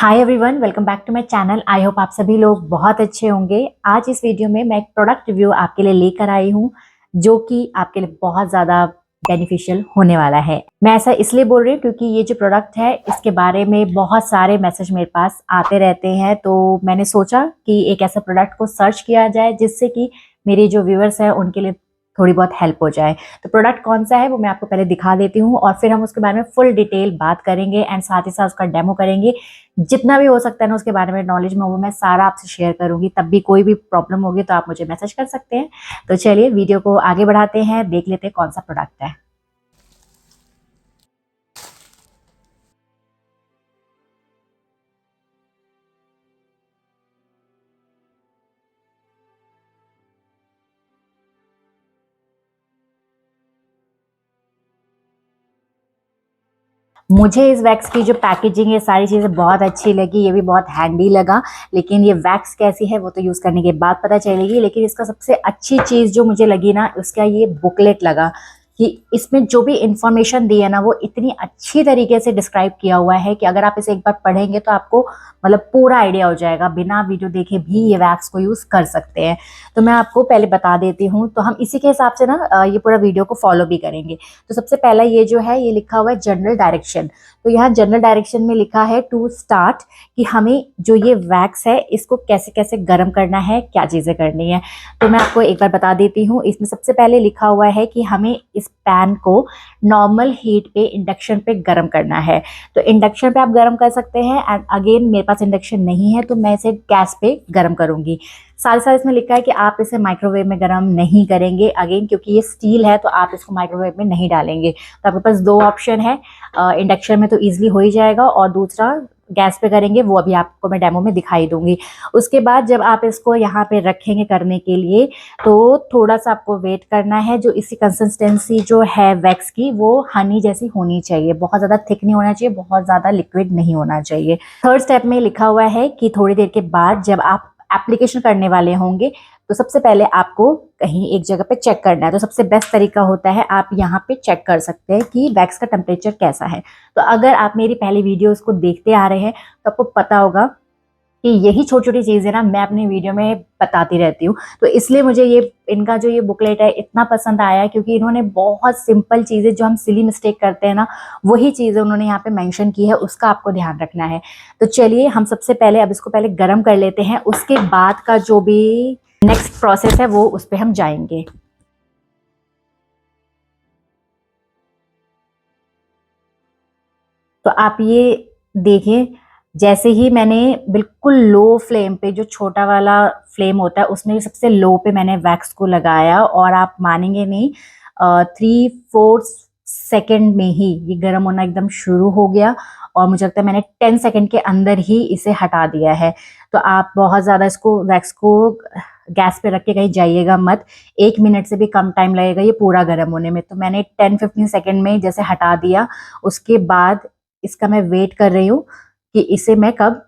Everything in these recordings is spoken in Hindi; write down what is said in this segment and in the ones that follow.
Hi everyone, welcome back to my channel. I hope आप सभी लोग बहुत अच्छे होंगे। आज इस वीडियो में मैं एक प्रोडक्ट रिव्यू आपके लिए लेकर आई हूँ जो कि आपके लिए बहुत ज़्यादा बेनिफिशियल होने वाला है। मैं ऐसा इसलिए बोल रही हूँ क्योंकि ये जो प्रोडक्ट है इसके बारे में बहुत सारे मैसेज मेरे पास आते रहते हैं, तो मैंने सोचा कि एक ऐसा प्रोडक्ट को सर्च किया जाए जिससे कि मेरे जो व्यूअर्स हैं उनके लिए थोड़ी बहुत हेल्प हो जाए। तो प्रोडक्ट कौन सा है वो मैं आपको पहले दिखा देती हूँ और फिर हम उसके बारे में फुल डिटेल बात करेंगे एंड साथ ही साथ उसका डेमो करेंगे। जितना भी हो सकता है ना उसके बारे में नॉलेज में वो मैं सारा आपसे शेयर करूंगी। तब भी कोई भी प्रॉब्लम होगी तो आप मुझे मैसेज कर सकते हैं। तो चलिए वीडियो को आगे बढ़ाते हैं, देख लेते हैं कौन सा प्रोडक्ट है। मुझे इस वैक्स की जो पैकेजिंग ये सारी चीज़ें बहुत अच्छी लगी, ये भी बहुत हैंडी लगा। लेकिन ये वैक्स कैसी है वो तो यूज़ करने के बाद पता चलेगी। लेकिन इसका सबसे अच्छी चीज़ जो मुझे लगी ना, उसका ये बुकलेट लगा कि इसमें जो भी इंफॉर्मेशन दी है ना वो इतनी अच्छी तरीके से डिस्क्राइब किया हुआ है कि अगर आप इसे एक बार पढ़ेंगे तो आपको मतलब पूरा आइडिया हो जाएगा। बिना वीडियो देखे भी ये वैक्स को यूज़ कर सकते हैं। तो मैं आपको पहले बता देती हूँ, तो हम इसी के हिसाब से ना ये पूरा वीडियो को फॉलो भी करेंगे। तो सबसे पहला ये जो है ये लिखा हुआ है जनरल डायरेक्शन। तो यहाँ जनरल डायरेक्शन में लिखा है टू स्टार्ट, कि हमें जो ये वैक्स है इसको कैसे कैसे गर्म करना है, क्या चीज़ें करनी है। तो मैं आपको एक बार बता देती हूँ। इसमें सबसे पहले लिखा हुआ है कि हमें इस पैन को नॉर्मल हीट पे इंडक्शन पे गर्म करना है। तो इंडक्शन पे आप गर्म कर सकते हैं एंड अगेन मेरे पास इंडक्शन नहीं है तो मैं इसे गैस पे गर्म करूंगी। साथ साथ इसमें लिखा है कि आप इसे माइक्रोवेव में गर्म नहीं करेंगे अगेन, क्योंकि ये स्टील है तो आप इसको माइक्रोवेव में नहीं डालेंगे। तो आपके पास दो ऑप्शन है, इंडक्शन में तो ईजिली हो ही जाएगा और दूसरा गैस पे करेंगे, वो अभी आपको मैं डेमो में दिखाई दूंगी। उसके बाद जब आप इसको यहाँ पे रखेंगे करने के लिए तो थोड़ा सा आपको वेट करना है। जो इसकी कंसिस्टेंसी जो है वैक्स की वो हनी जैसी होनी चाहिए, बहुत ज़्यादा थिक नहीं होना चाहिए, बहुत ज़्यादा लिक्विड नहीं होना चाहिए। थर्ड स्टेप में लिखा हुआ है कि थोड़ी देर के बाद जब आप एप्लीकेशन करने वाले होंगे तो सबसे पहले आपको कहीं एक जगह पे चेक करना है। तो सबसे बेस्ट तरीका होता है आप यहाँ पे चेक कर सकते हैं कि वैक्स का टेम्परेचर कैसा है। तो अगर आप मेरी पहली वीडियोस को देखते आ रहे हैं तो आपको पता होगा कि यही छोटी छोटी चीज़ें ना मैं अपनी वीडियो में बताती रहती हूँ। तो इसलिए मुझे ये इनका जो ये बुकलेट है इतना पसंद आया, क्योंकि इन्होंने बहुत सिंपल चीज़ें जो हम सिली मिस्टेक करते हैं ना वही चीज़ें उन्होंने यहाँ पे मेंशन की है, उसका आपको ध्यान रखना है। तो चलिए हम सबसे पहले अब इसको पहले गर्म कर लेते हैं, उसके बाद का जो भी नेक्स्ट प्रोसेस है वो उस पर हम जाएंगे। तो आप ये देखिए, जैसे ही मैंने बिल्कुल लो फ्लेम पे, जो छोटा वाला फ्लेम होता है उसमें सबसे लो पे मैंने वैक्स को लगाया और आप मानेंगे नहीं, 3-4 सेकेंड में ही ये गर्म होना एकदम शुरू हो गया और मुझे लगता है मैंने 10 सेकेंड के अंदर ही इसे हटा दिया है। तो आप बहुत ज़्यादा इसको वैक्स को गैस पे रख के कहीं जाइएगा मत, 1 मिनट से भी कम टाइम लगेगा ये पूरा गर्म होने में। तो मैंने 10-15 सेकेंड में जैसे हटा दिया, उसके बाद इसका मैं वेट कर रही हूँ कि इसे मैं कब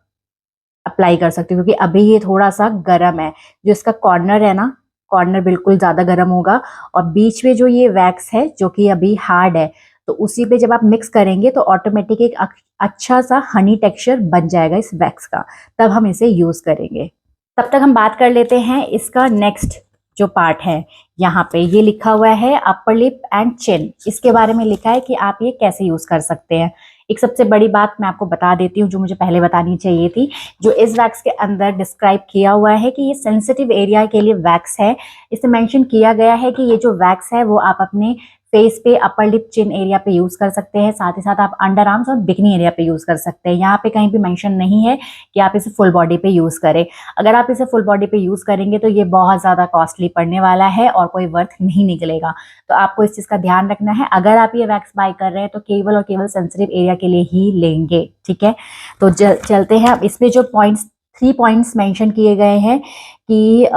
अप्लाई कर सकती हूँ, क्योंकि अभी ये थोड़ा सा गर्म है। जो इसका कॉर्नर है ना, कॉर्नर बिल्कुल ज़्यादा गर्म होगा और बीच में जो ये वैक्स है जो कि अभी हार्ड है, तो उसी पे जब आप मिक्स करेंगे तो ऑटोमेटिक एक अच्छा सा हनी टेक्सचर बन जाएगा इस वैक्स का, तब हम इसे यूज़ करेंगे। तब तक हम बात कर लेते हैं इसका नेक्स्ट जो पार्ट है। यहाँ पे ये लिखा हुआ है अपर लिप एंड चिन, इसके बारे में लिखा है कि आप ये कैसे यूज कर सकते हैं। एक सबसे बड़ी बात मैं आपको बता देती हूँ जो मुझे पहले बतानी चाहिए थी। जो इस वैक्स के अंदर डिस्क्राइब किया हुआ है कि ये सेंसिटिव एरिया के लिए वैक्स है, इसमें मेंशन किया गया है कि ये जो वैक्स है वो आप अपने फेस पे, अपर लिप, चिन एरिया पे यूज कर सकते हैं। साथ ही साथ आप अंडर आर्म्स और बिकनी एरिया पे यूज कर सकते हैं। यहाँ पे कहीं भी मेंशन नहीं है कि आप इसे फुल बॉडी पे यूज करें। अगर आप इसे फुल बॉडी पे यूज करेंगे तो ये बहुत ज्यादा कॉस्टली पड़ने वाला है और कोई वर्थ नहीं निकलेगा। तो आपको इस चीज का ध्यान रखना है। अगर आप ये वैक्स बाय कर रहे हैं तो केवल और केवल सेंसिटिव एरिया के लिए ही लेंगे, ठीक है। तो चलते हैं अब इसमें जो पॉइंट्स, 3 पॉइंट्स मेंशन किए गए हैं कि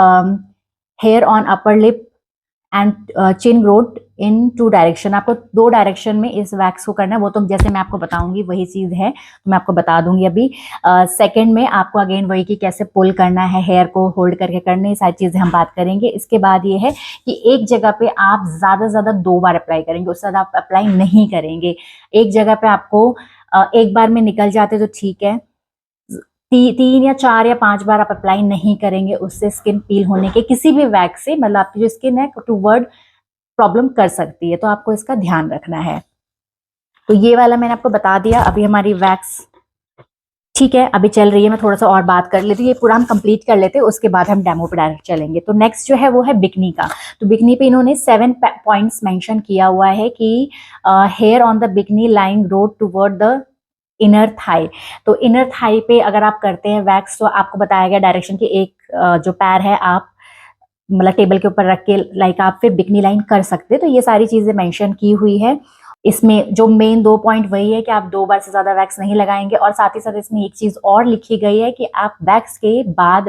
hair on upper lip and chin growth in 2 direction. आपको 2 डायरेक्शन में इस वैक्स को करना है, वो तो जैसे मैं आपको बताऊंगी वही चीज है, तो मैं आपको बता दूंगी अभी। सेकंड में आपको अगेन वही कि कैसे पुल करना है, हेयर को होल्ड करके करने, सारी चीजें हम बात करेंगे। इसके बाद ये है कि एक जगह पे आप ज्यादा से ज्यादा 2 बार अप्लाई करेंगे, उससे ज्यादा आप अप्लाई नहीं करेंगे। एक जगह पे आपको एक बार में निकल जाते तो ठीक है, तीन या 4 या 5 बार आप अप्लाई नहीं करेंगे, उससे स्किन पील होने के किसी भी वैक्स से मतलब आपकी जो स्किन है टूवर्ड प्रॉब्लम कर सकती है, तो आपको इसका ध्यान रखना है। तो ये वाला मैंने आपको बता दिया। अभी हमारी वैक्स ठीक है, अभी चल रही है। मैं थोड़ा सा और बात कर लेती हूँ, ये पूरा हम कंप्लीट कर लेते हैं, उसके बाद हम डेमो पे डायरेक्ट चलेंगे। तो नेक्स्ट जो है वो है बिकनी का। तो बिकनी पे इन्होंने 7 पॉइंट्स मेंशन किया हुआ है कि hair on the bikini line road toward the inner thigh. तो इनर थाई पे अगर आप करते हैं वैक्स, तो आपको बताया गया डायरेक्शन की एक जो पैर है आप मतलब टेबल के ऊपर रख के लाइक आप फिर बिकनी लाइन कर सकते हैं। तो ये सारी चीजें मेंशन की हुई है। इसमें जो मेन 2 पॉइंट वही है कि आप 2 बार से ज्यादा वैक्स नहीं लगाएंगे, और साथ ही साथ इसमें एक चीज और लिखी गई है कि आप वैक्स के बाद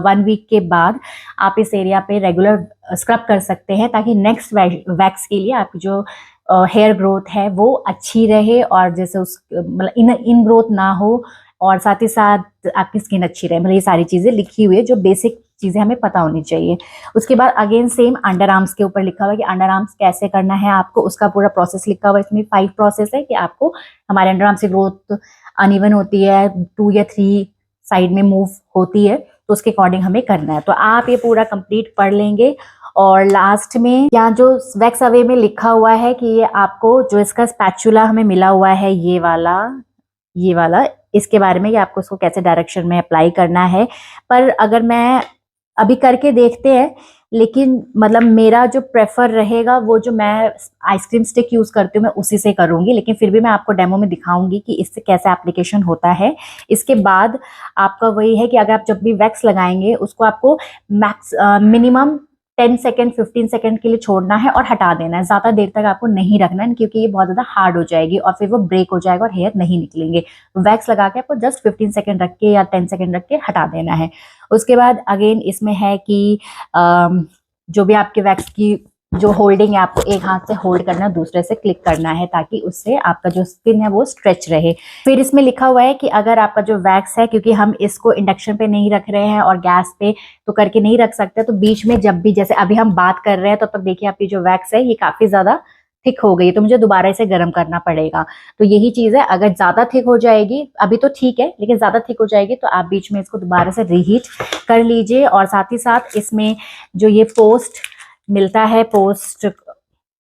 1 वीक के बाद आप इस एरिया पे रेगुलर स्क्रब कर सकते हैं, ताकि नेक्स्ट वैक्स के लिए आपकी जो हेयर ग्रोथ है वो अच्छी रहे, और जैसे उस मतलब इन ग्रोथ ना हो, और साथ ही साथ आपकी स्किन अच्छी रहे। मतलब ये सारी चीजें लिखी हुई है, जो बेसिक चीजें हमें पता होनी चाहिए। उसके बाद अगेन सेम अंडर आर्म्स के ऊपर लिखा हुआ है कि अंडर आर्म्स कैसे करना है आपको, उसका पूरा प्रोसेस लिखा हुआ है। इसमें 5 प्रोसेस है कि आपको हमारे अंडर आर्म्स की ग्रोथ अनइवन होती है, 2 या 3 साइड में मूव होती है, तो उसके अकॉर्डिंग हमें करना है। तो आप ये पूरा कंप्लीट पढ़ लेंगे। और लास्ट में यहाँ जो वैक्स अवे में लिखा हुआ है कि ये आपको जो इसका स्पैचुला हमें मिला हुआ है ये वाला इसके बारे में कि आपको उसको कैसे डायरेक्शन में अप्लाई करना है। पर अगर मैं अभी करके देखते हैं, लेकिन मतलब मेरा जो प्रेफर रहेगा वो जो मैं आइसक्रीम स्टिक यूज करती हूँ मैं उसी से करूंगी, लेकिन फिर भी मैं आपको डेमो में दिखाऊंगी कि इससे कैसे एप्लीकेशन होता है। इसके बाद आपका वही है कि अगर आप जब भी वैक्स लगाएंगे उसको आपको मैक्स मिनिमम 10 सेकेंड 15 सेकेंड के लिए छोड़ना है और हटा देना है। ज्यादा देर तक आपको नहीं रखना है, क्योंकि ये बहुत ज्यादा हार्ड हो जाएगी और फिर वो ब्रेक हो जाएगा और हेयर नहीं निकलेंगे। वैक्स लगा के आपको जस्ट 15 सेकेंड रख के या 10 सेकेंड रख के हटा देना है। उसके बाद अगेन इसमें है कि जो भी आपके वैक्स की जो होल्डिंग है आपको एक हाथ से होल्ड करना, दूसरे से क्लिक करना है, ताकि उससे आपका जो स्किन है वो स्ट्रेच रहे। फिर इसमें लिखा हुआ है कि अगर आपका जो वैक्स है, क्योंकि हम इसको इंडक्शन पे नहीं रख रहे हैं और गैस पे तो करके नहीं रख सकते, तो बीच में जब भी जैसे अभी हम बात कर रहे हैं तो तब देखिए आपकी जो वैक्स है ये काफी ज्यादा थिक हो गई है, तो मुझे दोबारा इसे गर्म करना पड़ेगा। तो यही चीज है, अगर ज्यादा थिक हो जाएगी, अभी तो ठीक है, लेकिन ज्यादा थिक हो जाएगी तो आप बीच में इसको दोबारा से रीहीट कर लीजिए। और साथ ही साथ इसमें जो ये पोस्ट मिलता है, पोस्ट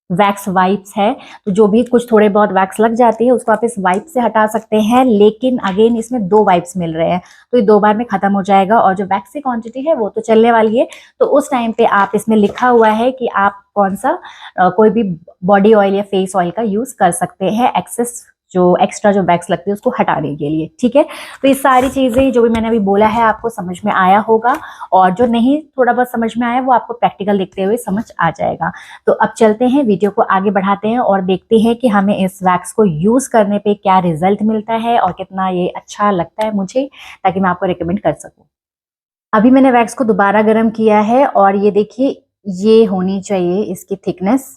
वैक्स वाइप्स है, तो जो भी कुछ थोड़े बहुत वैक्स लग जाती है उसको आप इस वाइप से हटा सकते हैं। लेकिन अगेन इसमें 2 वाइप्स मिल रहे हैं, तो ये 2 बार में खत्म हो जाएगा, और जो वैक्स की क्वांटिटी है वो तो चलने वाली है। तो उस टाइम पे आप इसमें लिखा हुआ है कि आप कौन सा कोई भी बॉडी ऑयल या फेस ऑयल का यूज कर सकते हैं एक्सेस जो एक्स्ट्रा जो वैक्स लगती है उसको हटाने के लिए। ठीक है, तो ये सारी चीजें जो भी मैंने अभी बोला है आपको समझ में आया होगा, और जो नहीं थोड़ा बहुत समझ में आया वो आपको प्रैक्टिकल देखते हुए समझ आ जाएगा। तो अब चलते हैं, वीडियो को आगे बढ़ाते हैं और देखते हैं कि हमें इस वैक्स को यूज करने पे क्या रिजल्ट मिलता है और कितना ये अच्छा लगता है मुझे, ताकि मैं आपको रिकमेंड कर सकूं। अभी मैंने वैक्स को दोबारा गर्म किया है, और ये देखिए ये होनी चाहिए इसकी थिकनेस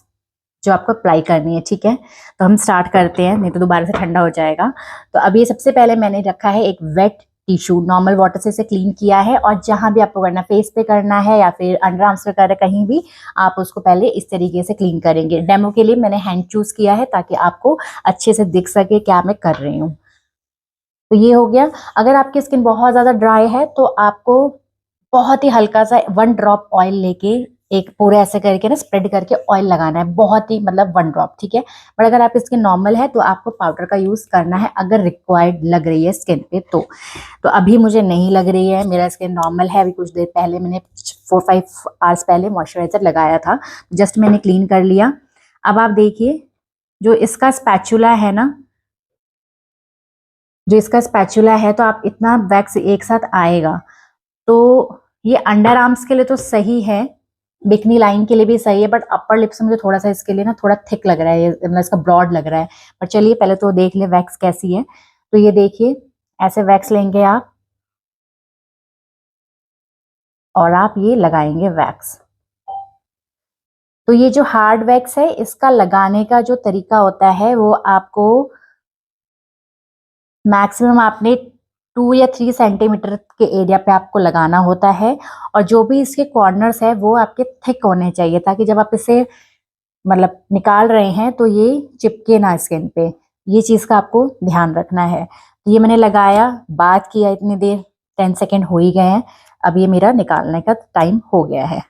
जो आपको अप्लाई करनी है। ठीक है, तो हम स्टार्ट करते हैं, नहीं तो दोबारा से ठंडा हो जाएगा। तो अभी सबसे पहले मैंने रखा है एक वेट टिश्यू, नॉर्मल वाटर से इसे क्लीन किया है, और जहां भी आपको करना, फेस पे करना है या फिर अंडर आर्म्स पे कर कहीं भी, आप उसको पहले इस तरीके से क्लीन करेंगे। डेमो के लिए मैंने हैंड चूज किया है ताकि आपको अच्छे से दिख सके क्या मैं कर रही हूँ। तो ये हो गया। अगर आपकी स्किन बहुत ज्यादा ड्राई है तो आपको बहुत ही हल्का सा 1 ड्रॉप ऑयल लेके एक पूरे ऐसे करके ना स्प्रेड करके ऑयल लगाना है, बहुत ही मतलब 1 ड्रॉप। ठीक है, बट अगर आप स्किन नॉर्मल है तो आपको पाउडर का यूज करना है अगर रिक्वायर्ड लग रही है स्किन पे तो अभी मुझे नहीं लग रही है, मेरा स्किन नॉर्मल है। अभी कुछ देर पहले मैंने 4-5 आवर्स पहले मॉइस्चराइजर लगाया था, जस्ट मैंने क्लीन कर लिया। अब आप देखिए जो इसका स्पैचुला है ना, जो इसका स्पैचुला है, तो आप इतना वैक्स एक साथ आएगा, तो ये अंडर आर्म्स के लिए तो सही है, बिकनी लाइन के लिए भी सही है, बट अपर लिप्स में मुझे थोड़ा सा इसके लिए ना थोड़ा थिक लग रहा है, ये मतलब इसका ब्रॉड लग रहा है। पर चलिए पहले तो देख ले वैक्स कैसी है। तो ये देखिए ऐसे वैक्स लेंगे आप और आप ये लगाएंगे वैक्स। तो ये जो हार्ड वैक्स है इसका लगाने का जो तरीका होता है वो आपको मैक्सिमम आपने 2 या 3 सेंटीमीटर के एरिया पे आपको लगाना होता है, और जो भी इसके कॉर्नर्स है वो आपके थिक होने चाहिए, ताकि जब आप इसे मतलब निकाल रहे हैं तो ये चिपके ना स्किन पे। ये चीज का आपको ध्यान रखना है। तो ये मैंने लगाया, बात किया इतनी देर, 10 सेकेंड हो ही गए हैं। अब ये मेरा निकालने का टाइम हो गया है।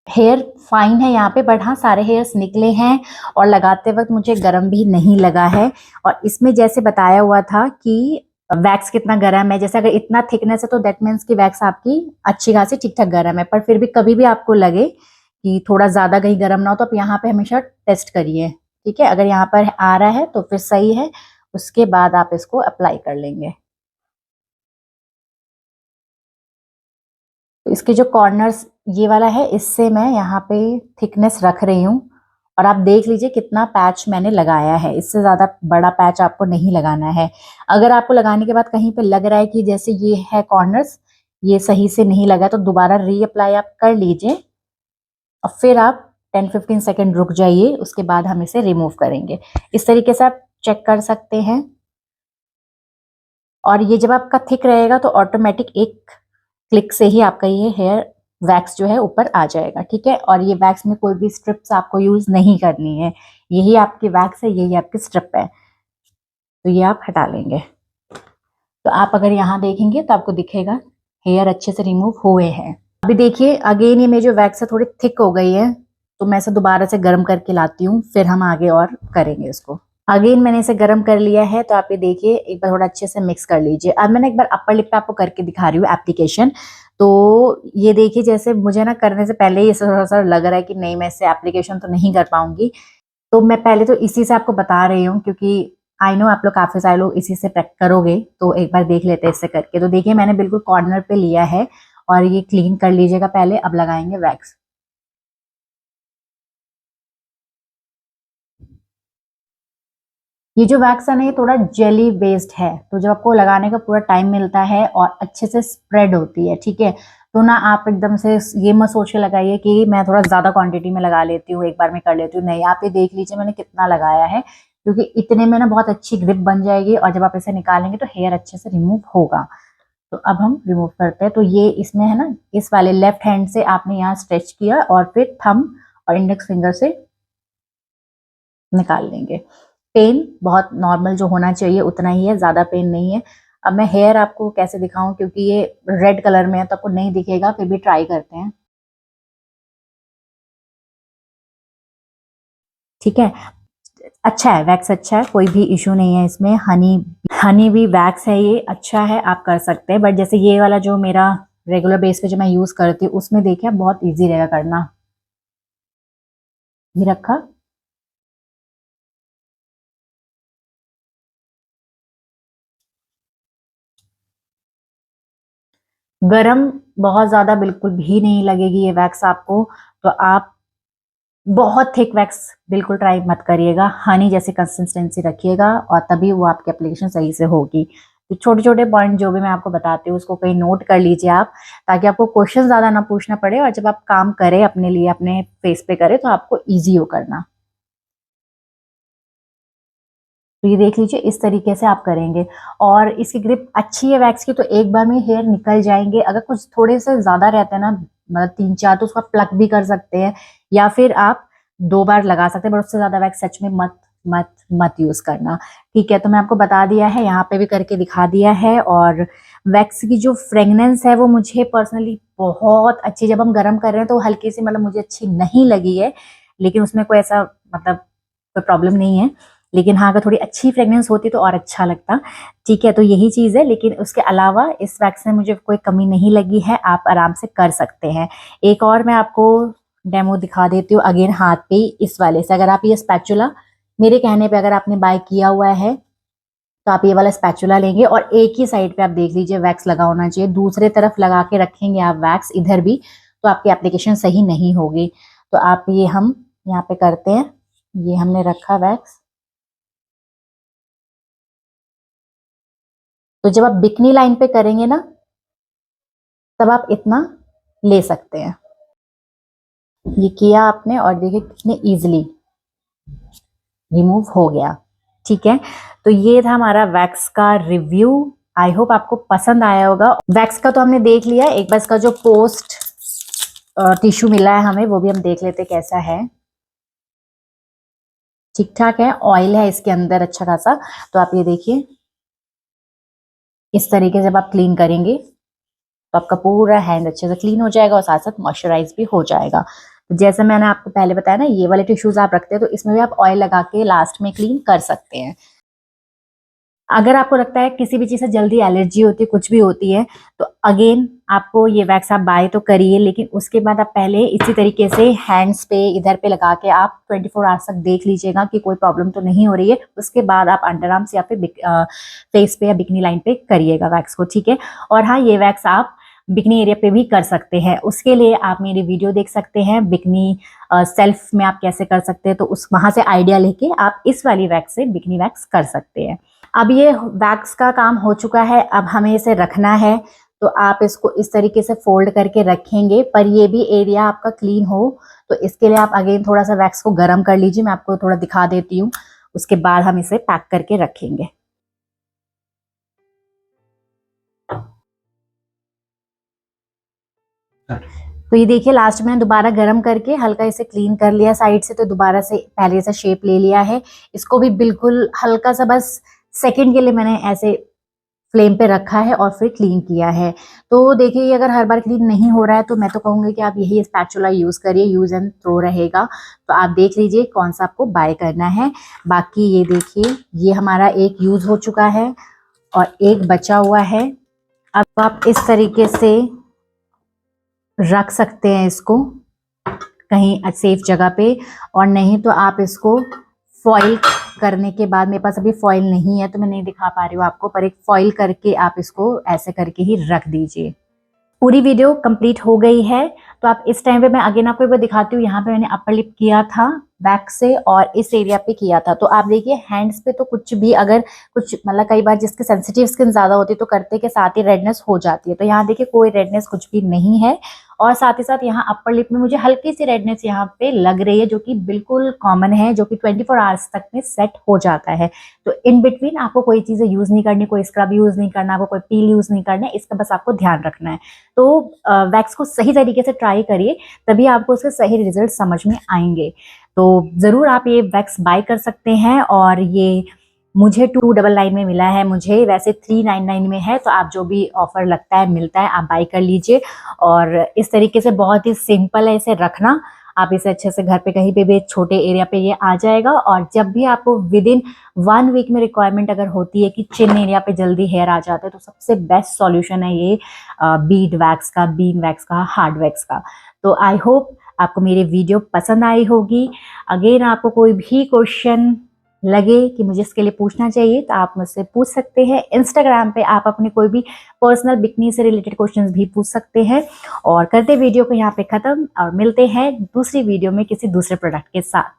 हेयर फाइन है यहाँ पे, बट हाँ सारे हेयर्स निकले हैं और लगाते वक्त मुझे गर्म भी नहीं लगा है। और इसमें जैसे बताया हुआ था कि वैक्स कितना गर्म है, जैसे अगर इतना थिकनेस है तो दैट मीन्स कि वैक्स आपकी अच्छी खासी ठीक ठाक गर्म है। पर फिर भी कभी भी आपको लगे कि थोड़ा ज्यादा कहीं गर्म ना हो तो आप यहाँ पे हमेशा टेस्ट करिए, ठीक है। अगर यहाँ पर आ रहा है तो फिर सही है, उसके बाद आप इसको अप्लाई कर लेंगे। तो इसके जो कॉर्नर्स ये वाला है, इससे मैं यहाँ पे थिकनेस रख रही हूँ और आप देख लीजिए कितना पैच मैंने लगाया है। इससे ज्यादा बड़ा पैच आपको नहीं लगाना है। अगर आपको लगाने के बाद कहीं पे लग रहा है कि जैसे ये है कॉर्नर्स, ये सही से नहीं लगा, तो दोबारा रीअप्लाई आप कर लीजिए और फिर आप 10-15 सेकेंड रुक जाइए, उसके बाद हम इसे रिमूव करेंगे। इस तरीके से आप चेक कर सकते हैं। और ये जब आपका थिक रहेगा तो ऑटोमेटिक एक क्लिक से ही आपका ये हेयर वैक्स जो है ऊपर आ जाएगा, ठीक है। और ये वैक्स में कोई भी स्ट्रिप्स आपको यूज नहीं करनी है, यही आपकी वैक्स है, यही आपकी स्ट्रिप है, तो ये आप हटा लेंगे। तो आप अगर यहाँ देखेंगे तो आपको दिखेगा हेयर अच्छे से रिमूव हुए हैं। अभी देखिए अगेन ये मेरी जो वैक्स है थोड़ी थिक हो गई है, तो मैं इसे दोबारा से गर्म करके लाती हूँ, फिर हम आगे और करेंगे इसको। अगेन मैंने इसे गर्म कर लिया है, तो आप ये देखिए एक बार थोड़ा अच्छे से मिक्स कर लीजिए। अब मैंने एक बार अपर लिप पे आपको करके दिखा रही हूँ एप्लीकेशन। तो ये देखिए जैसे मुझे ना करने से पहले ही थोड़ा सा लग रहा है कि नहीं मैं इससे एप्लीकेशन तो नहीं कर पाऊंगी, तो मैं पहले तो इसी से आपको बता रही हूँ, क्योंकि आई नो आप लोग काफी सारे लोग इसी से प्रैक्टिस करोगे, तो एक बार देख लेते हैं इससे करके। तो देखिए मैंने बिल्कुल कॉर्नर पे लिया है और ये क्लीन कर लीजिएगा पहले। अब लगाएंगे वैक्स। ये जो वैक्स है ना ये थोड़ा जेली बेस्ड है, तो जब आपको लगाने का पूरा टाइम मिलता है और अच्छे से स्प्रेड होती है, ठीक है। तो ना आप एकदम से ये मत सोच के लगाइए कि मैं थोड़ा ज्यादा क्वांटिटी में लगा लेती हूँ, एक बार में कर लेती हूँ, नहीं। आप ये देख लीजिए मैंने कितना लगाया है, क्योंकि इतने में ना बहुत अच्छी ग्रिप बन जाएगी और जब आप इसे निकालेंगे तो हेयर अच्छे से रिमूव होगा। तो अब हम रिमूव करते हैं। तो ये इसमें है ना, इस वाले लेफ्ट हैंड से आपने यहाँ स्ट्रेच किया और फिर थंब और इंडेक्स फिंगर से निकाल लेंगे। पेन बहुत नॉर्मल जो होना चाहिए उतना ही है, ज्यादा पेन नहीं है। अब मैं हेयर आपको कैसे दिखाऊं, क्योंकि ये रेड कलर में है तो आपको नहीं दिखेगा, फिर भी ट्राई करते हैं, ठीक है। अच्छा है वैक्स, अच्छा है, कोई भी इशू नहीं है इसमें। हनी हनी भी वैक्स है, ये अच्छा है, आप कर सकते हैं। बट जैसे ये वाला जो मेरा रेगुलर बेस पे जो मैं यूज करती हूँ उसमें देखिए बहुत ईजी रहेगा करना। ये रखा, गरम बहुत ज्यादा बिल्कुल भी नहीं लगेगी ये वैक्स आपको। तो आप बहुत थिक वैक्स बिल्कुल ट्राई मत करिएगा, हनी जैसी कंसिस्टेंसी रखिएगा और तभी वो आपकी एप्लीकेशन सही से होगी। तो छोटे छोटे पॉइंट जो भी मैं आपको बताती हूँ उसको कहीं नोट कर लीजिए आप, ताकि आपको क्वेश्चन ज्यादा ना पूछना पड़े और जब आप काम करें अपने लिए अपने फेस पे करें तो आपको ईजी हो करना। तो ये देख लीजिए इस तरीके से आप करेंगे और इसकी ग्रिप अच्छी है वैक्स की, तो एक बार में हेयर निकल जाएंगे। अगर कुछ थोड़े से ज्यादा रहते हैं ना, मतलब 3-4, तो उसको आप प्लग भी कर सकते हैं या फिर आप 2 बार लगा सकते हैं, बट उससे ज्यादा वैक्स सच में मत मत मत यूज करना, ठीक है। तो मैं आपको बता दिया है, यहाँ पे भी करके दिखा दिया है। और वैक्स की जो फ्रेगनेंस है वो मुझे पर्सनली बहुत अच्छी, जब हम गर्म कर रहे हैं तो हल्की सी मतलब मुझे अच्छी नहीं लगी है, लेकिन उसमें कोई ऐसा मतलब कोई प्रॉब्लम नहीं है। लेकिन हाँ अगर थोड़ी अच्छी फ्रेग्रेंस होती तो और अच्छा लगता, ठीक है। तो यही चीज़ है, लेकिन उसके अलावा इस वैक्स में मुझे कोई कमी नहीं लगी है, आप आराम से कर सकते हैं। एक और मैं आपको डेमो दिखा देती हूँ अगेन हाथ पे ही, इस वाले से। अगर आप ये स्पैचुला मेरे कहने पे अगर आपने बाय किया हुआ है तो आप ये वाला स्पैचुला लेंगे और एक ही साइड पे आप देख लीजिए वैक्स लगा होना चाहिए, दूसरे तरफ लगा के रखेंगे आप वैक्स इधर भी तो आपकी एप्लीकेशन सही नहीं होगी। तो आप ये हम यहाँ पे करते हैं, ये हमने रखा वैक्स। तो जब आप बिकनी लाइन पे करेंगे ना तब आप इतना ले सकते हैं। ये किया आपने और देखिए कितने इजीली रिमूव हो गया, ठीक है। तो ये था हमारा वैक्स का रिव्यू। आई होप आपको पसंद आया होगा। वैक्स का तो हमने देख लिया, एक बार इसका जो पोस्ट टिश्यू मिला है हमें वो भी हम देख लेते कैसा है। ठीक ठाक है, ऑयल है इसके अंदर अच्छा खासा। तो आप ये देखिए इस तरीके से जब आप क्लीन करेंगे तो आपका पूरा हैंड अच्छे से क्लीन हो जाएगा और साथ साथ मॉइस्चराइज भी हो जाएगा। तो जैसे मैंने आपको पहले बताया ना, ये वाले टिश्यूज आप रखते हैं तो इसमें भी आप ऑयल लगा के लास्ट में क्लीन कर सकते हैं। अगर आपको लगता है किसी भी चीज़ से जल्दी एलर्जी होती है, कुछ भी होती है, तो अगेन आपको ये वैक्स आप बाय तो करिए, लेकिन उसके बाद आप पहले इसी तरीके से हैंड्स पे इधर पे लगा के आप 24 आवर्स तक देख लीजिएगा कि कोई प्रॉब्लम तो नहीं हो रही है। उसके बाद आप अंडर आर्म्स या फिर फेस पे या बिकनी लाइन पे करिएगा वैक्स को, ठीक है। और हाँ, ये वैक्स आप बिकनी एरिया पे भी कर सकते हैं। उसके लिए आप मेरी वीडियो देख सकते हैं, बिकनी सेल्फ में आप कैसे कर सकते हैं, तो उस वहां से आइडिया लेके आप इस वाली वैक्स से बिकनी वैक्स कर सकते हैं। अब ये वैक्स का काम हो चुका है, अब हमें इसे रखना है। तो आप इसको इस तरीके से फोल्ड करके रखेंगे, पर ये भी एरिया आपका क्लीन हो। तो इसके लिए आप अगेन थोड़ा सा वैक्स को गर्म कर लीजिए, मैं आपको थोड़ा दिखा देती हूँ। उसके बाद हम इसे पैक करके रखेंगे। तो ये देखिए, लास्ट में दोबारा गर्म करके हल्का इसे क्लीन कर लिया साइड से, तो दोबारा से पहले से शेप ले लिया है। इसको भी बिल्कुल हल्का सा बस सेकंड के लिए मैंने ऐसे फ्लेम पे रखा है और फिर क्लीन किया है। तो देखिए, अगर हर बार क्लीन नहीं हो रहा है तो मैं तो कहूँगी कि आप यही स्पैचुला यूज़ करिए, यूज़ एंड थ्रो रहेगा। तो आप देख लीजिए कौन सा आपको बाय करना है। बाकी ये देखिए, ये हमारा एक यूज़ हो चुका है और एक बचा हुआ है। अब आप इस तरीके से रख सकते हैं इसको कहीं सेफ जगह पे, और नहीं तो आप इसको फॉइल करने के बाद, मेरे पास अभी फॉइल नहीं है तो मैं नहीं दिखा पा रही हूँ आपको, पर एक फॉइल करके आप इसको ऐसे करके ही रख दीजिए। पूरी वीडियो कंप्लीट हो गई है। तो आप इस टाइम पे, मैं अगेन आपको एक बार दिखाती हूँ, यहाँ पे मैंने अपर लिप किया था वैक्स से और इस एरिया पे किया था। तो आप देखिए हैंड्स पे तो कुछ भी, अगर कुछ मतलब कई बार जिसके सेंसिटिव स्किन ज्यादा होती है तो करते के साथ ही रेडनेस हो जाती है। तो यहाँ देखिए कोई रेडनेस कुछ भी नहीं है, और साथ ही साथ यहाँ अपर लिप में मुझे हल्की सी रेडनेस यहाँ पे लग रही है, जो कि बिल्कुल कॉमन है, जो कि 24 आवर्स तक में सेट हो जाता है। तो इन बिटवीन आपको कोई चीजें यूज नहीं करनी, कोई स्क्रब यूज नहीं करना, आपको कोई पील यूज नहीं करना है, इसका बस आपको ध्यान रखना है। तो वैक्स को सही तरीके से ट्राई करिए, तभी आपको उसके सही रिजल्ट समझ में आएंगे। तो जरूर आप ये वैक्स बाय कर सकते हैं, और ये मुझे 299 में मिला है, मुझे वैसे 399 में है। तो आप जो भी ऑफर लगता है, मिलता है, आप बाय कर लीजिए। और इस तरीके से बहुत ही सिंपल है इसे रखना। आप इसे अच्छे से घर पे कहीं पे भी छोटे एरिया पे ये आ जाएगा। और जब भी आपको विद इन 1 वीक में रिक्वायरमेंट अगर होती है कि चिन एरिया पे जल्दी हेयर आ जाते हैं, तो सबसे बेस्ट सॉल्यूशन है ये बीड वैक्स का, बीन वैक्स का, हार्ड वैक्स का। तो आई होप आपको मेरी वीडियो पसंद आई होगी। अगेन आपको कोई भी क्वेश्चन लगे कि मुझे इसके लिए पूछना चाहिए तो आप मुझसे पूछ सकते हैं। इंस्टाग्राम पे आप अपने कोई भी पर्सनल बिकनी से रिलेटेड क्वेश्चंस भी पूछ सकते हैं। और करते वीडियो को यहाँ पे खत्म, और मिलते हैं दूसरी वीडियो में किसी दूसरे प्रोडक्ट के साथ।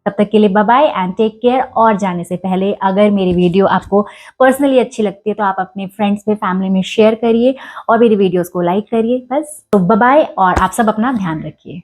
तब तक के लिए bye bye and take care. और जाने से पहले अगर मेरी वीडियो आपको पर्सनली अच्छी लगती है तो आप अपने फ्रेंड्स में, फैमिली में शेयर करिए और मेरी वीडियोस को लाइक करिए। बस, तो बाय बाय, और आप सब अपना ध्यान रखिए।